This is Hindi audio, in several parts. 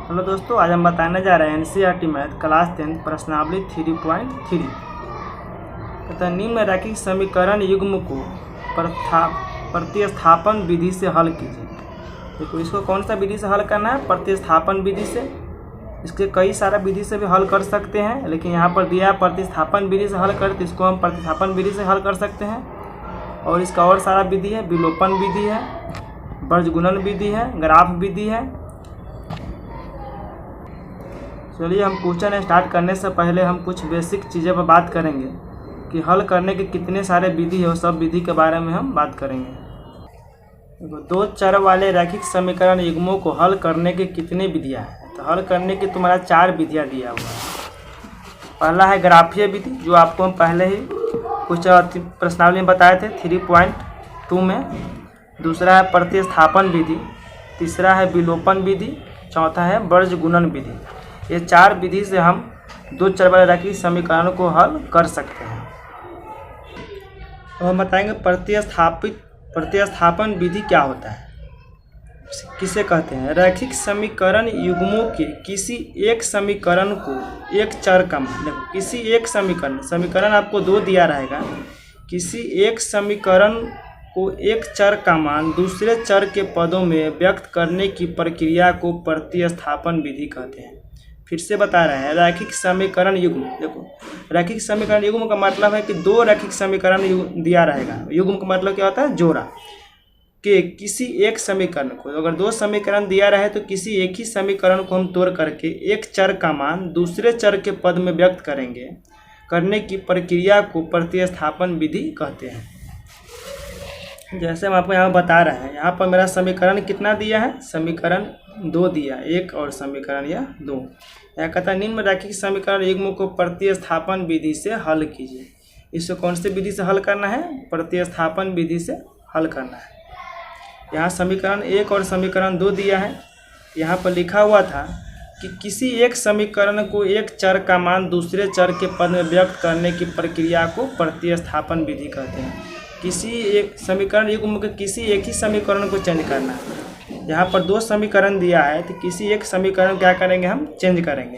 हेलो दोस्तों, आज हम बताने जा रहे हैं एनसीईआरटी मैथ क्लास 10 प्रश्नावली 3.3। तथा निम्नलिखित समीकरण युग्म को प्रतिस्थापन विधि से हल कीजिए। देखो, इसको कौन सा विधि से हल करना है? प्रतिस्थापन विधि से। इसके कई सारा विधि से भी हल कर सकते हैं, लेकिन यहाँ पर दिया प्रतिस्थापन विधि से हल कर, तो इसको हम प्रतिस्थापन विधि से हल कर सकते हैं। और इसका और सारा विधि है, विलोपन विधि है, वर्गगुणन विधि है, ग्राफ विधि है। चलिए, हम क्वेश्चन स्टार्ट करने से पहले हम कुछ बेसिक चीज़ें पर बात करेंगे कि हल करने के कितने सारे विधि है, वो सब विधि के बारे में हम बात करेंगे। देखो, दो चर वाले रैखिक समीकरण युग्मों को हल करने के कितने विधियाँ हैं? तो हल करने की तुम्हारा 4 विधियाँ दिया हुआ है। पहला है ग्राफीय विधि, जो आपको हम पहले ही कुछ प्रश्नावली में बताए थे 3.2 में। दूसरा है प्रतिस्थापन विधि, तीसरा है विलोपन विधि, चौथा है वर्गगुणन विधि। ये 4 विधि से हम दो चर वाले रैखिक समीकरण को हल कर सकते हैं। तो हम बताएंगे प्रतिस्थापन विधि क्या होता है, किसे कहते हैं? रैखिक समीकरण युग्मों के किसी एक समीकरण को एक चर का मान, देखो किसी एक समीकरण आपको 2 दिया रहेगा। किसी एक समीकरण को एक चर का मान दूसरे चर के पदों में व्यक्त करने की प्रक्रिया को प्रतिस्थापन विधि कहते हैं। फिर से बता रहे हैं, रैखिक समीकरण युग्म। देखो, रैखिक समीकरण युग्म का मतलब है कि 2 रैखिक समीकरण दिया रहेगा। युग्म का मतलब क्या होता है? जोड़ा। कि किसी एक समीकरण को, अगर 2 समीकरण दिया रहे तो किसी एक ही समीकरण को हम तोड़ करके एक चर का मान दूसरे चर के पद में व्यक्त करने की प्रक्रिया को प्रतिस्थापन विधि कहते हैं। जैसे हम आपको यहाँ बता रहे हैं, यहाँ पर मेरा समीकरण कितना दिया है? समीकरण 2 दिया, 1 और समीकरण यह 2। यह कहता है निम्न रैखिक समीकरण युग्म को प्रतिस्थापन विधि से हल कीजिए। इसको कौन से विधि से हल करना है? प्रतिस्थापन विधि से हल करना है। यहाँ समीकरण 1 और समीकरण 2 दिया है। यहाँ पर लिखा हुआ था कि किसी एक समीकरण को एक चर का मान दूसरे चर के पद में व्यक्त करने की प्रक्रिया को प्रतिस्थापन विधि कहते हैं। किसी एक समीकरण युग्म के किसी एक ही समीकरण को चेंज करना है। यहाँ पर 2 समीकरण दिया है, तो किसी एक समीकरण क्या करेंगे? हम चेंज करेंगे।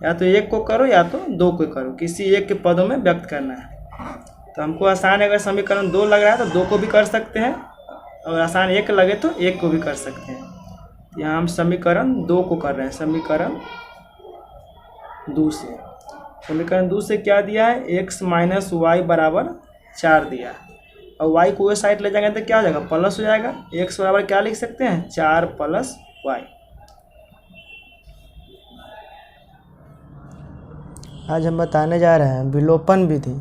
या तो 1 को करो या तो 2 को करो, किसी एक के पदों में व्यक्त करना है। तो हमको आसान है, अगर समीकरण 2 लग रहा है तो 2 को भी कर सकते हैं, और आसान 1 लगे तो 1 को भी कर सकते हैं। यहाँ हम समीकरण 2 को कर रहे हैं। समीकरण 2 से क्या दिया है? x - y बराबर 4 दिया है। और y को इस साइड ले जाएंगे तो क्या हो जाएगा? प्लस हो जाएगा। x बराबर क्या लिख सकते हैं? 4 + y। आज हम बताने जा रहे हैं विलोपन विधि।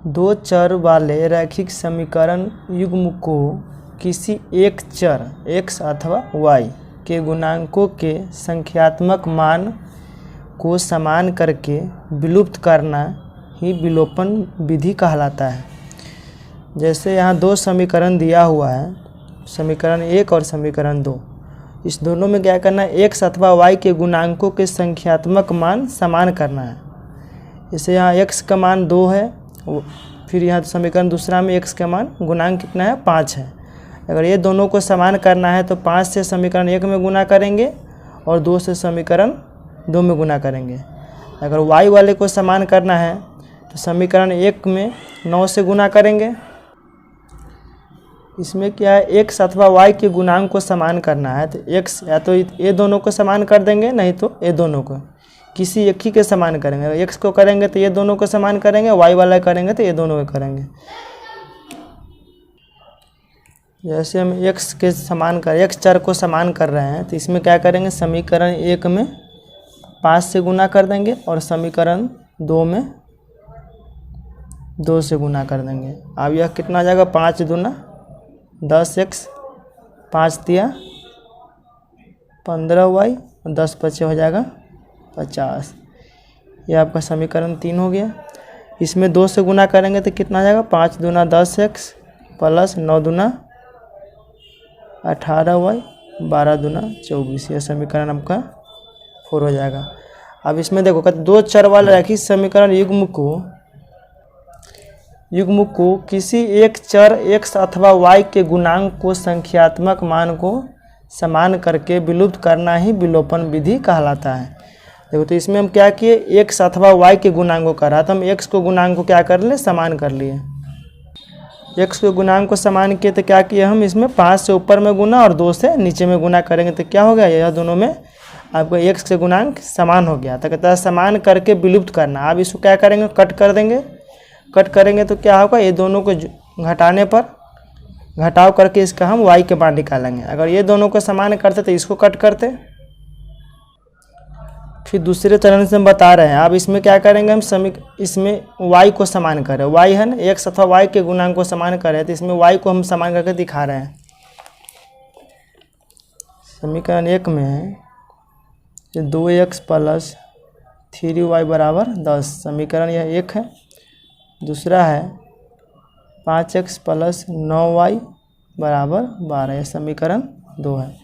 2 चर वाले रैखिक समीकरण युग्म को किसी एक चर x अथवा y के गुणांकों के संख्यात्मक मान को समान करके विलुप्त करना ही विलोपन विधि कहलाता है। जैसे यहाँ 2 समीकरण दिया हुआ है, समीकरण 1 और समीकरण 2। इस दोनों में क्या करना है? x अथवा y के गुणांकों के संख्यात्मक मान समान करना है। जैसे यहाँ x का मान 2 है, फिर यहाँ समीकरण दूसरा में x का मान गुणांक कितना है? 5 है। अगर ये दोनों को समान करना है तो 5 से समीकरण 1 में गुना करेंगे और 2 से समीकरण 2 में गुना करेंगे। अगर y वाले को समान करना है तो समीकरण 1 में 9 से गुना करेंगे। इसमें क्या है? x अथवा y के गुणांक को समान करना है तो x या तो ये दोनों को समान कर देंगे, नहीं तो ये दोनों को किसी एक ही के समान करेंगे। x को करेंगे तो ये दोनों को समान करेंगे, y वाला करेंगे तो ये दोनों को करेंगे। जैसे हम x के समान x चर को समान कर रहे हैं तो इसमें क्या करेंगे? समीकरण 1 में 5 से गुना कर देंगे और समीकरण 2 में 2 से गुना कर देंगे। अब यह कितना आ जाएगा? 5 दूना 10x, 5 दिया 15y और 10 बचे हो जाएगा 50। यह आपका समीकरण 3 हो गया। इसमें 2 से गुना करेंगे तो कितना आ जाएगा? 5 दूना 10x प्लस 9 दूना 18y, 12 दूना 24। यह समीकरण आपका 4 हो जाएगा। अब इसमें देखो, 2 चर वाले रैखिक समीकरण युग्म को किसी एक चर x अथवा y के गुणांक को संख्यात्मक मान को समान करके विलुप्त करना ही विलोपन विधि कहलाता है। देखो तो इसमें हम क्या किए, x अथवा y के गुणांक को करा तो हम x को गुणांक को क्या कर लिए, समान कर लिए। x के गुणांक को समान किए तो क्या किए हम, इसमें 5 से ऊपर में गुना और 2 से नीचे में गुना करेंगे तो क्या हो गया, यह दोनों में आपको x के गुणांक समान हो गया। तो कहता है समान करके विलुप्त करना। अब इसको क्या करेंगे, कट कर देंगे। कट करेंगे तो क्या होगा, ये दोनों को घटाने पर घटाव करके इसका हम y के मान निकालेंगे। अगर ये दोनों को समान करते तो इसको कट करते। फिर दूसरे चरण से हम बता रहे हैं, अब इसमें क्या करेंगे हम, इसमें y को समान करें। y है ना, x अथवा y के गुणांक को समान करें तो इसमें y को हम समान करके दिखा रहे हैं। समीकरण 1 में है 2x + 3y = 10, समीकरण यह 1 है। दूसरा है 5x + 9y = 12, यह समीकरण 2 है।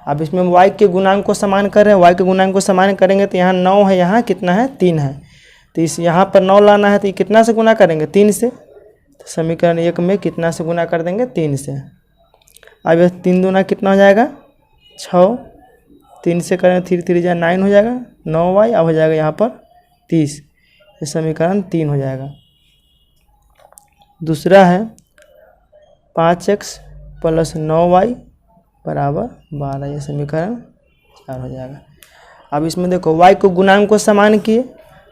अब इसमें हम y के गुणांक को समान कर रहे हैं, y के गुणांक को समान करेंगे तो यहाँ 9 है, यहाँ कितना है, 3 है। तो इस यहाँ पर 9 लाना है तो ये कितना से गुना करेंगे, 3 से। तो समीकरण 1 में कितना से गुना कर देंगे, 3 से। अब यह 3 दूना कितना हो जाएगा, 6, 3 से करेंगे 3 3 9 हो जाएगा, 9y। अब हो जाएगा यहाँ पर 30, ये समीकरण 3 हो जाएगा। दूसरा है 5x + 9y = 12, ये समीकरण 4 हो जाएगा। अब इसमें देखो y को गुणांक को समान किए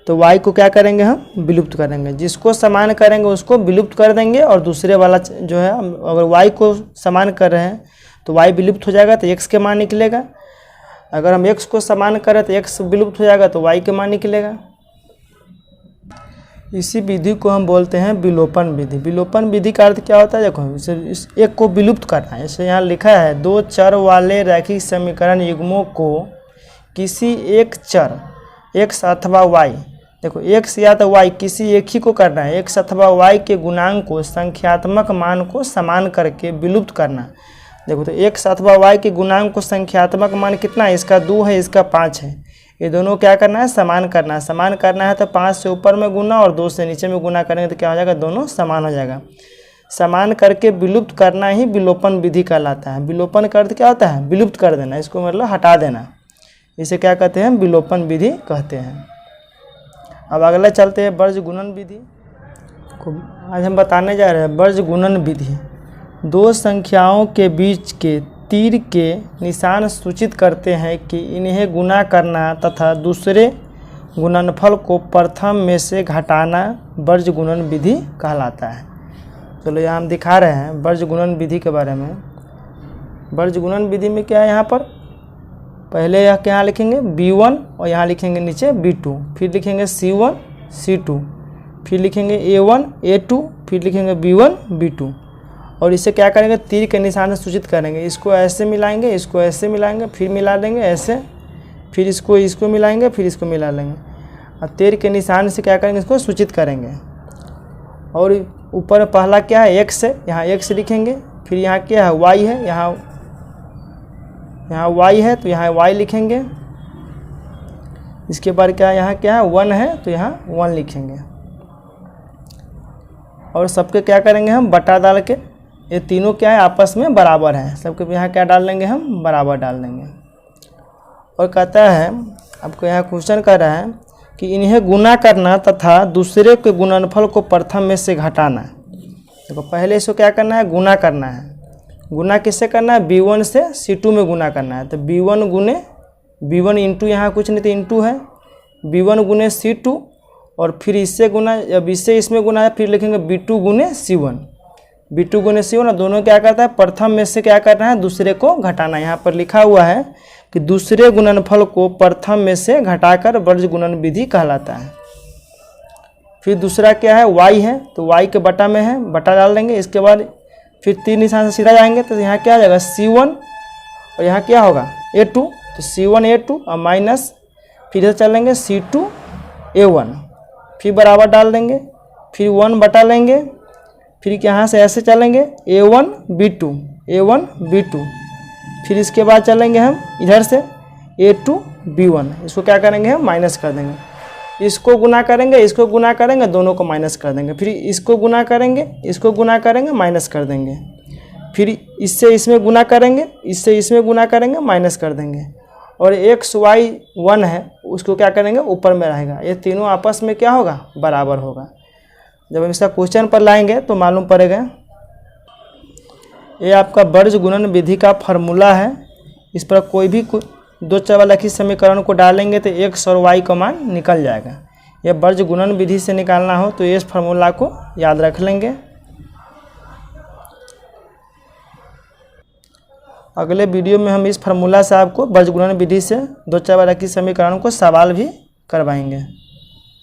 तो y को क्या करेंगे, हम विलुप्त करेंगे। जिसको समान करेंगे उसको विलुप्त कर देंगे और दूसरे वाला जो है, अगर y को समान कर रहे हैं तो y विलुप्त हो जाएगा तो x के मान निकलेगा। अगर हम x को समान करें तो x विलुप्त हो जाएगा तो y के मान निकलेगा। इसी विधि को हम बोलते हैं विलोपन विधि। विलोपन विधि का अर्थ क्या होता है, देखो इस एक को विलुप्त करना है। जैसे यहाँ लिखा है, 2 चर वाले रैखिक समीकरण युग्मों को किसी एक चर x अथवा y, देखो x या तो y किसी एक ही को करना है, x अथवा y के गुणांक को संख्यात्मक मान को समान करके विलुप्त करना। देखो तो x अथवा y के गुणांक को संख्यात्मक मान कितना है, इसका 2 है, इसका 5 है। ये दोनों क्या करना है, समान करना है। समान करना है तो 5 से ऊपर में गुना और 2 से नीचे में गुना करेंगे तो क्या हो जाएगा, दोनों समान हो जाएगा। समान करके विलुप्त करना ही विलोपन विधि कहलाता है। विलोपन का अर्थ क्या होता है, विलुप्त कर देना, इसको मतलब हटा देना। इसे क्या कहते हैं, विलोपन विधि कहते हैं। अब अगला चलते हैं वर्ज गुणन विधि। आज हम बताने जा रहे हैं वर्ज गुणन विधि। 2 संख्याओं के बीच के तीर के निशान सूचित करते हैं कि इन्हें गुना करना तथा दूसरे गुणनफल को प्रथम में से घटाना वर्ज गुणन विधि कहलाता है। चलो यहाँ हम दिखा रहे हैं वर्ज गुणन विधि के बारे में। वर्ज गुणन विधि में क्या है, यहाँ पर पहले यह क्या लिखेंगे b1 और यहाँ लिखेंगे नीचे b2, फिर लिखेंगे c1 c2, फिर लिखेंगे a1 a2, फिर लिखेंगे b1 b2 और इसे क्या करेंगे, तीर के निशान से सूचित करेंगे। इसको ऐसे मिलाएंगे, इसको ऐसे मिलाएंगे, फिर मिला देंगे ऐसे, फिर इसको मिलाएंगे, फिर इसको मिला लेंगे और तीर के निशान से क्या करेंगे, इसको सूचित करेंगे। और ऊपर पहला क्या है, x है, यहाँ x लिखेंगे, फिर यहाँ क्या है y है, यहाँ y है तो यहाँ y लिखेंगे। इसके बाद क्या है, यहाँ क्या है 1 है तो यहाँ 1 लिखेंगे। और सबके क्या करेंगे, हम बटा डाल के, ये तीनों क्या है आपस में बराबर हैं, सबके यहाँ क्या डाल देंगे, हम बराबर डाल देंगे। और कहता है, आपको यहाँ क्वेश्चन कर रहा है कि इन्हें गुना करना तथा दूसरे के गुणनफल को प्रथम में से घटाना। देखो पहले इसको क्या करना है, गुना करना है। गुना किससे करना है, b1 से c2 में गुना करना है। तो b1 गुने b1 इंटू यहाँ कुछ नहीं तो इंटू है b1 गुने c2 और फिर इससे गुना, अब इससे इसमें गुना है, फिर लिखेंगे b2 गुने c1, b2 गुने c1 और दोनों क्या करता है, प्रथम में से क्या करना है, दूसरे को घटाना। यहाँ पर लिखा हुआ है कि दूसरे गुणनफल को प्रथम में से घटाकर वर्ज गुणन विधि कहलाता है। फिर दूसरा क्या है, y है तो y के बटा में है, बटा डाल देंगे। इसके बाद फिर तीर निशान से सीधा जाएंगे तो यहाँ क्या आ जाएगा c1 और यहाँ क्या होगा a2, तो c1 a2 और माइनस, फिर इधर चलेंगे c2 a1, फिर बराबर डाल देंगे, फिर 1 बटा लेंगे, फिर यहाँ से ऐसे चलेंगे a1 b2, फिर इसके बाद चलेंगे हम इधर से a2 b1, इसको क्या करेंगे, हम माइनस कर देंगे। इसको गुना करेंगे, इसको गुना करेंगे, दोनों को माइनस कर देंगे, फिर इसको गुना करेंगे, इसको गुना करेंगे, माइनस कर देंगे। फिर इससे इसमें गुना करेंगे, इससे इसमें गुना करेंगे, माइनस कर देंगे। और एक्स वाई 1 है उसको क्या करेंगे, ऊपर में रहेगा। ये तीनों आपस में क्या होगा, बराबर होगा। जब हम इसका क्वेश्चन पर लाएंगे तो मालूम पड़ेगा। ये आपका वर्ज गुणन विधि का फार्मूला है। इस पर कोई भी दो चरवालाखी समीकरण को डालेंगे तो एक्स और वाई का मान निकल जाएगा। यह वर्ज गुणन विधि से निकालना हो तो इस फार्मूला को याद रख लेंगे। अगले वीडियो में हम इस फार्मूला से आपको वर्ज गुणन विधि से दो चरवालाखी समीकरण को सवाल भी करवाएंगे।